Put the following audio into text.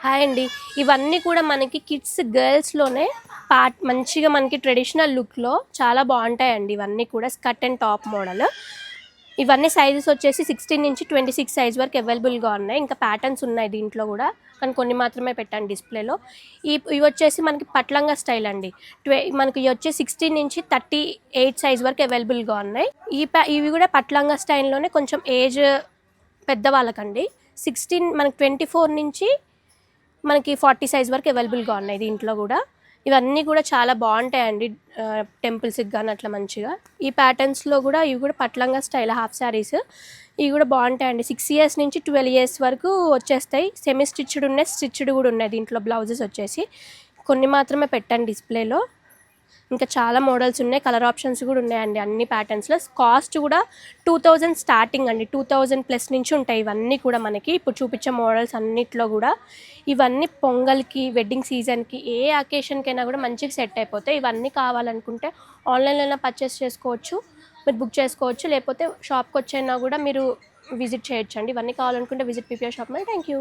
Hi అండి. ఇవన్నీ కూడా మనకి కిడ్స్, గర్ల్స్‌లోనే మంచిగా మనకి ట్రెడిషనల్ లుక్‌లో చాలా బావుంటాయండి. ఇవన్నీ కూడా స్కర్ట్ అండ్ టాప్ మోడల్. ఇవన్నీ సైజెస్ వచ్చేసి 16-26 సైజ్ వరకు అవైలబుల్‌గా ఉన్నాయి. ఇంకా ప్యాటర్న్స్ ఉన్నాయి దీంట్లో గూడా. కానీ కొన్ని మాత్రమే పెట్టాను డిస్‌ప్లేలో. ఇవి వచ్చేసి మనకి పట్లంగా స్టైల్ అండి. మనకి ఇవి వచ్చి 16-38 సైజ్ వరకు అవైలబుల్‌గా ఉన్నాయి. ఇవి కూడా పట్లంగా స్టైల్‌లోనే కొంచెం ఏజ్ పెద్దవాళ్ళకండి. 16 మనకి 24 నుంచి మనకి 40 సైజ్ వరకు అవైలబుల్‌గా ఉన్నాయి దీంట్లో గూడా. ఇవన్నీ కూడా చాలా బావుంటాయండి. టెంపుల్స్‌కి గాని అట్లా మంచిగా. ఈ ప్యాటర్న్స్‌లో గూడా ఇవి కూడా పట్లంగా స్టైల్ హాఫ్ శారీస్. ఇవి కూడా బావుంటాయండి. 6 ఇయర్స్ నుంచి 12 ఇయర్స్ వరకు వచ్చేస్తాయి. సెమీ స్టిచ్డ్ ఉన్నాయి, స్టిచ్డ్ కూడా ఉన్నాయి దీంట్లో బ్లౌజెస్ వచ్చేసి. కొన్ని మాత్రమే పెట్టాను డిస్‌ప్లేలో. ఇంకా చాలా మోడల్స్ ఉన్నాయి. కలర్ ఆప్షన్స్ కూడా ఉన్నాయండి అన్ని ప్యాటర్న్స్‌లో. కాస్ట్ కూడా 2000 స్టార్టింగ్ అండి. 2000 ప్లస్ నుంచి ఉంటాయి ఇవన్నీ కూడా మనకి. ఇప్పుడు చూపించే మోడల్స్ అన్నిట్లో కూడా. ఇవన్నీ పొంగల్‌కి, వెడ్డింగ్ సీజన్‌కి ఏ అకేషన్‌కైనా కూడా మంచిగా సెట్ అయిపోతాయి. ఇవన్నీ కావాలనుకుంటే ఆన్‌లైన్‌లోనే పర్చేస్ చేసుకోవచ్చు. మీరు బుక్ చేసుకోవచ్చు. లేకపోతే షాప్‌కి వచ్చైనా కూడా మీరు విజిట్ చేయొచ్చండి. ఇవన్నీ కావాలనుకుంటే visit PPR shop. Thank you.